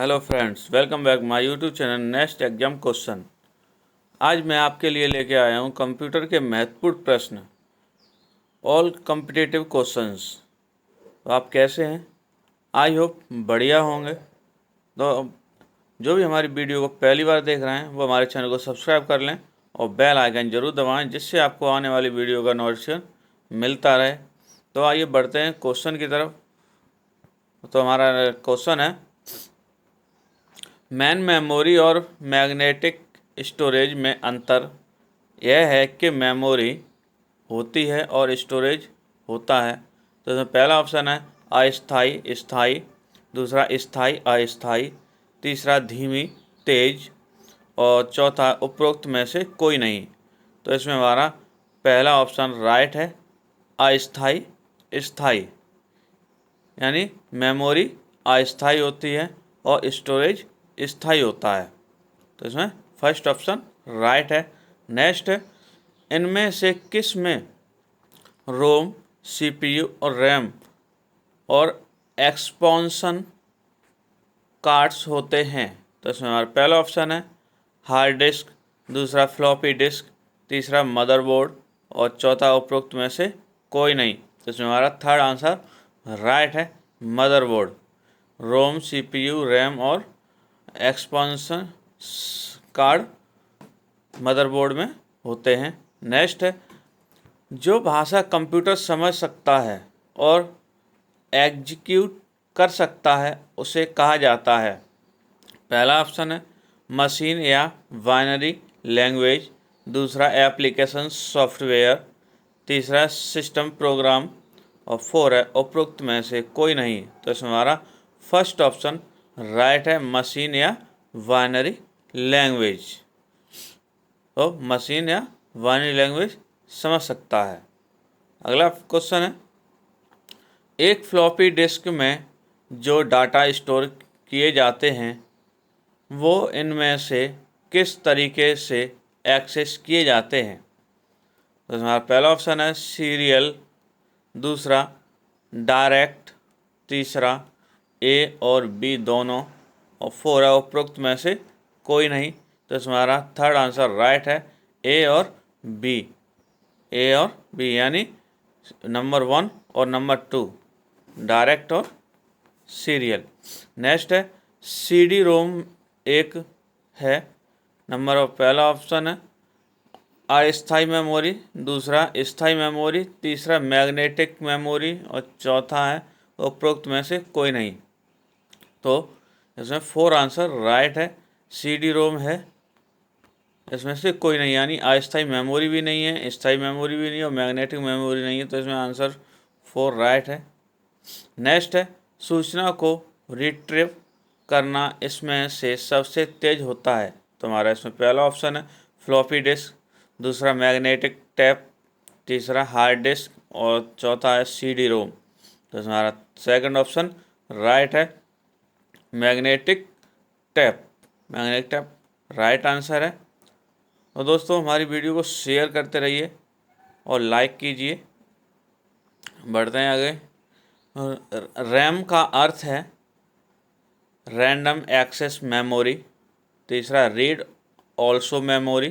Hello friends, welcome back my YouTube channel next exam question. आज मैं आपके लिए लेके आया हूँ कंप्यूटर के महत्वपूर्ण प्रश्न, ऑल कॉम्पिटिटिव क्वेश्चंस। तो आप कैसे हैं? आई होप बढ़िया होंगे। तो जो भी हमारी वीडियो को पहली बार देख रहे हैं वो हमारे चैनल को सब्सक्राइब कर लें और बेल आइकन जरूर दबाएं, जिससे आपको आने वाली वीडियो का नोटिफिकेशन मिलता रहे। तो आइए बढ़ते हैं क्वेश्चन की तरफ। तो हमारा क्वेश्चन है, मेन मेमोरी और मैग्नेटिक स्टोरेज में अंतर यह है कि मेमोरी होती है और स्टोरेज होता है। तो इसमें पहला ऑप्शन है अस्थाई स्थाई, दूसरा स्थाई अस्थाई, तीसरा धीमी तेज और चौथा उपरोक्त में से कोई नहीं। तो इसमें हमारा पहला ऑप्शन राइट है, अस्थाई स्थाई, यानी मेमोरी अस्थाई होती है और स्टोरेज स्थाई होता है। तो इसमें फर्स्ट ऑप्शन राइट है। नेक्स्ट है, इनमें से किस में रोम, सीपीयू और रैम और एक्सपांशन कार्ड्स होते हैं? तो इसमें हमारा पहला ऑप्शन है हार्ड डिस्क, दूसरा फ्लॉपी डिस्क, तीसरा मदरबोर्ड और चौथा उपरोक्त में से कोई नहीं। तो इसमें हमारा थर्ड आंसर राइट है, मदरबोर्ड। रोम, सीपीयू, रैम और एक्सपांशन कार्ड मदरबोर्ड में होते हैं। नेक्स्ट है, जो भाषा कंप्यूटर समझ सकता है और एग्जीक्यूट कर सकता है उसे कहा जाता है? पहला ऑप्शन है मशीन या बाइनरी लैंग्वेज, दूसरा एप्लीकेशन सॉफ्टवेयर, तीसरा सिस्टम प्रोग्राम और फोर है उपरोक्त में से कोई नहीं। तो इसमें हमारा फर्स्ट ऑप्शन राइट है, मशीन या बाइनरी लैंग्वेज। तो मशीन या बाइनरी लैंग्वेज समझ सकता है। अगला क्वेश्चन है, एक फ्लॉपी डिस्क में जो डाटा स्टोर किए जाते हैं वो इनमें से किस तरीके से एक्सेस किए जाते हैं? तो हमारा पहला ऑप्शन है सीरियल, दूसरा डायरेक्ट, तीसरा ए और बी दोनों और फोर है उपरोक्त में से कोई नहीं। तो इसमें हमारा थर्ड आंसर राइट है, ए और बी। ए और बी यानी नंबर 1 और नंबर 2, डायरेक्ट और सीरियल। नेक्स्ट है सीडी रोम एक है। नंबर पहला ऑप्शन है अस्थाई मेमोरी, दूसरा स्थाई मेमोरी, तीसरा मैग्नेटिक मेमोरी और चौथा है उपरोक्त में से कोई नहीं। तो इसमें फोर आंसर राइट है, सीडी रोम है, इसमें से कोई नहीं, यानी अस्थाई मेमोरी भी नहीं है, स्थाई मेमोरी भी नहीं है और मैग्नेटिक मेमोरी नहीं है। तो इसमें आंसर फोर राइट है। नेक्स्ट है, सूचना को रिट्रीव करना इसमें से सबसे तेज होता है? तो हमारा इसमें पहला ऑप्शन है फ्लॉपी डिस्क, दूसरा मैग्नेटिक टैप, तीसरा हार्ड डिस्क और चौथा है सीडी रोम। तो हमारा सेकंड ऑप्शन राइट है, magnetic tap. Magnetic tap right answer है। और दोस्तों हमारी वीडियो को शेयर करते रहिए और लाइक कीजिए। बढ़ते हैं आगे। रैम का अर्थ है रैंडम एक्सेस मेमोरी, तीसरा रीड ऑल्सो मेमोरी,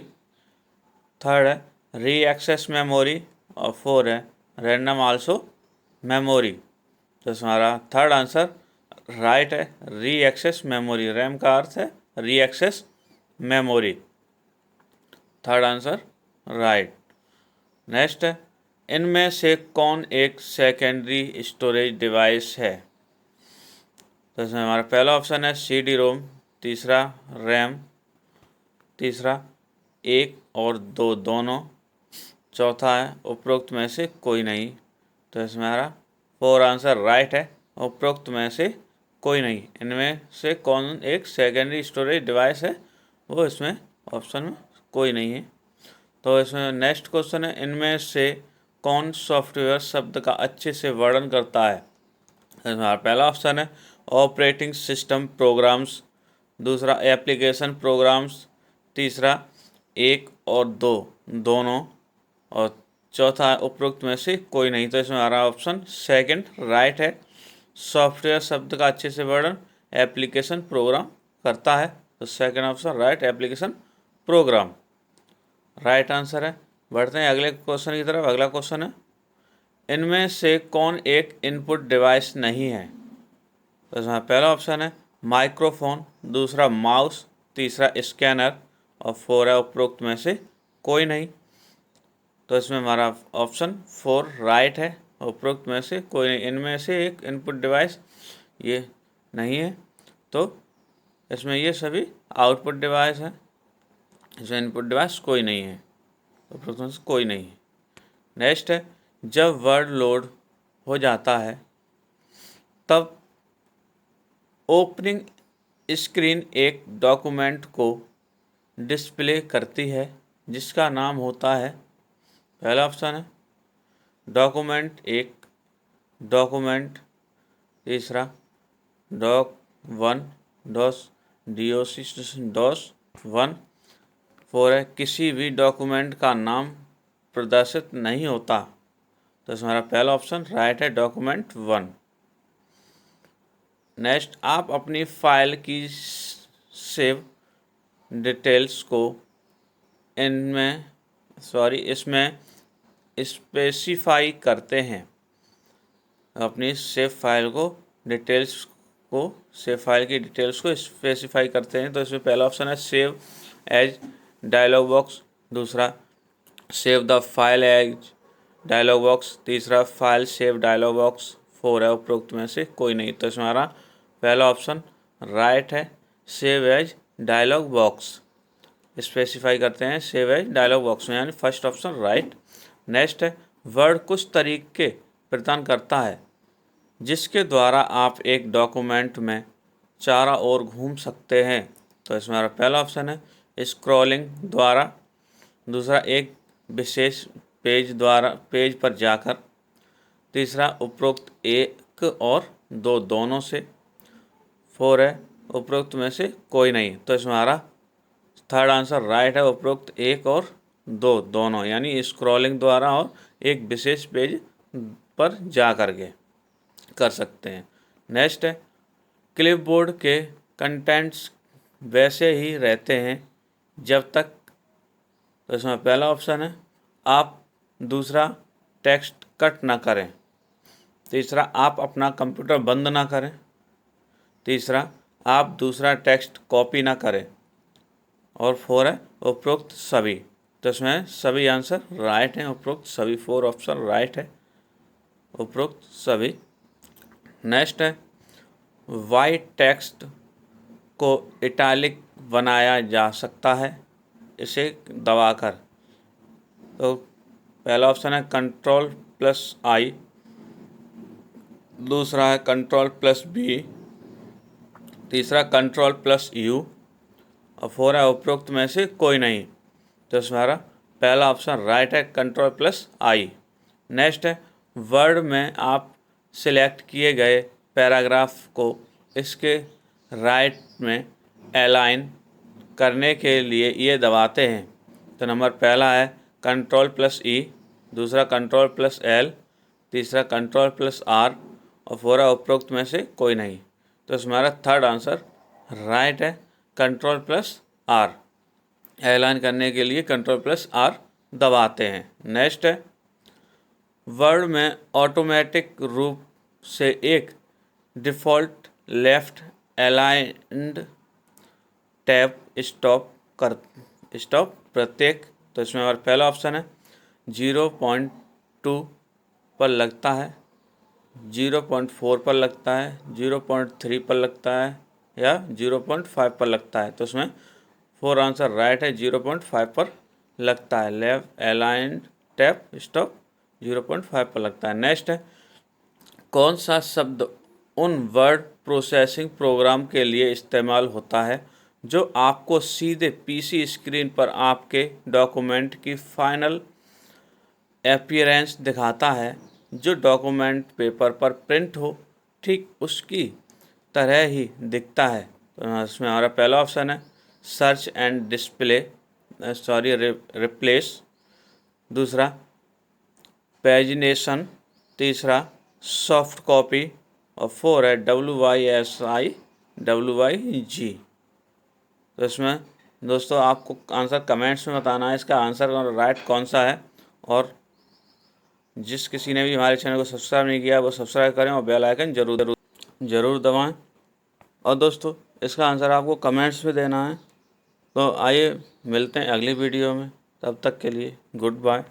थर्ड है री एक्सेस मेमोरी और फोर है रैंडम आल्सो मेमोरी। तो हमारा थर्ड आंसर राइट है, री एक्सेस मेमोरी। रैम का अर्थ है re access memory, third answer right. Next है, इनमें से कौन एक सेकेंडरी स्टोरेज डिवाइस है? तो इसमें हमारा पहला ऑप्शन है सीडी रोम, तीसरा रैम, तीसरा एक और दो दोनों, चौथा है उपरोक्त में से कोई नहीं। तो इसमें हमारा फोर आंसर राइट है, उपरोक्त में से कोई नहीं। इनमें से कौन एक सेकेंडरी स्टोरेज डिवाइस है? वो इसमें ऑप्शन में कोई नहीं है। तो इसमें नेक्स्ट क्वेश्चन है, इनमें से कौन सॉफ्टवेयर शब्द का अच्छे से वर्णन करता है? हमारा पहला ऑप्शन है ऑपरेटिंग सिस्टम प्रोग्राम्स, दूसरा एप्लीकेशन प्रोग्राम्स, तीसरा एक और दो दोनों और चौथा है उपरोक्त में से कोई नहीं। तो इसमें हमारा ऑप्शन सेकंड राइट है, सॉफ्टवेयर शब्द का अच्छे से वर्णन एप्लीकेशन प्रोग्राम करता है। तो second option right application program right answer है। बढ़ते हैं अगले क्वेश्चन की तरफ। अगला क्वेश्चन है, इनमें से कौन एक इनपुट डिवाइस नहीं है? तो इसमें पहला ऑप्शन है माइक्रोफोन, दूसरा माउस, तीसरा स्कैनर और फोर है उपरोक्त में से कोई नहीं। तो इसमें हमारा ऑप्शन 4 राइट है, उपरोक्त में से कोई नहीं। इनमें से एक इनपुट डिवाइस ये नहीं है, तो इसमें ये सभी आउटपुट डिवाइस हैं। इसमें इनपुट डिवाइस कोई नहीं है, उपरोक्त में से कोई नहीं है। नेक्स्ट है, जब वर्ड लोड हो जाता है तब ओपनिंग स्क्रीन एक डॉक्यूमेंट को डिस्प्ले करती है जिसका नाम होता है। पहला ऑप्शन है डॉक्यूमेंट 1, डॉक्यूमेंट, तीसरा doc1 DOC1, 4 है किसी भी डॉक्यूमेंट का नाम प्रदर्शित नहीं होता। तो हमारा पहला ऑप्शन राइट है document1। नेक्स्ट, आप अपनी फाइल की सेव डिटेल्स को इसमें स्पेसिफाई करते हैं। अपनी सेव फाइल की डिटेल्स को स्पेसिफाई करते हैं। तो इसमें पहला ऑप्शन है सेव एज डायलॉग बॉक्स, दूसरा save the file as dialog box, तीसरा फाइल सेव डायलॉग बॉक्स, 4 है उपरोक्त में से कोई नहीं। तो इसमें हमारा पहला ऑप्शन राइट है save as dialog box, specify करते हैं सेव एज डायलॉग बॉक्स में, यानी फर्स्ट ऑप्शन राइट। नेक्स्ट है, वर्ड कुछ तरीके प्रदान करता है जिसके द्वारा आप एक डॉक्यूमेंट में चारों ओर घूम सकते हैं। तो इसमें हमारा पहला ऑप्शन है स्क्रॉलिंग द्वारा, दूसरा एक विशेष पेज पर जाकर, तीसरा उपरोक्त 1 और 2 दोनों से, 4 है उपरोक्त में से कोई नहीं। तो इसमें हमारा थर्ड आंसर राइट है उपरोक्त 1 और 2 दोनों, यानी स्क्रॉलिंग द्वारा और एक विशेष पेज पर जा करके कर सकते हैं। नेक्स्ट है, क्लिपबोर्ड के कंटेंट्स वैसे ही रहते हैं जब तक। तो इसमें पहला ऑप्शन है आप दूसरा टेक्स्ट कट ना करें, तीसरा आप अपना कंप्यूटर बंद ना करें, तीसरा आप दूसरा टेक्स्ट कॉपी ना करें, और 4 है उपरोक्त सभी। तो इसमें सभी आंसर राइट हैं, उपरोक्त सभी 4 ऑप्शन राइट है, उपरोक्त सभी। नेक्स्ट है, वाइट टेक्स्ट को इटैलिक बनाया जा सकता है इसे दबाकर। तो पहला ऑप्शन है Ctrl+I, दूसरा है Ctrl+B, तीसरा Ctrl+U और 4 है उपरोक्त में से कोई नहीं। तो हमारा पहला ऑप्शन राइट है Ctrl+I। नेक्स्ट है, वर्ड में आप सिलेक्ट किए गए पैराग्राफ को इसके राइट में अलाइन करने के लिए ये दबाते हैं। तो नंबर पहला है Ctrl+E, दूसरा Ctrl+L, तीसरा Ctrl+R और 4 है उपरोक्त में से कोई नहीं। तो हमारा थर्ड आंसर राइट है Ctrl+R। अलाइन करने के लिए Ctrl+R दबाते हैं। नेक्स्ट है, वर्ड में ऑटोमेटिक रूप से एक default left aligned tab stop प्रत्येक। तो इसमें हमारा पहला ऑप्शन है 0.2 पर लगता है, 0.4 पर लगता है, 0.3 पर लगता है या 0.5 पर लगता है। तो उसमें 4 आंसर राइट है, 0.5 पर लगता है। लेफ्ट अलाइंड टैब स्टॉप 0.5 पर लगता है। नेक्स्ट है, कौन सा शब्द उन वर्ड प्रोसेसिंग प्रोग्राम के लिए इस्तेमाल होता है जो आपको सीधे पीसी स्क्रीन पर आपके डॉक्यूमेंट की फाइनल अपीयरेंस दिखाता है, जो डॉक्यूमेंट पेपर पर प्रिंट हो ठीक उसकी तरह ही दिखता है। तो इसमें हमारा पहला ऑप्शन है सर्च एंड रिप्लेस, दूसरा पेजिनेशन, तीसरा सॉफ्ट कॉपी और 4 है WYSI WYG। तो इसमें दोस्तों आपको आंसर कमेंट्स में बताना है, इसका आंसर राइट कौन सा है। और जिस किसी ने भी हमारे चैनल को सब्सक्राइब नहीं किया वो सब्सक्राइब करें और बेल आइकन जरूर दबाएं। और दोस्तों इसका आंसर आपको कमेंट्स में देना है। तो आइए मिलते हैं अगली वीडियो में, तब तक के लिए गुड बाय।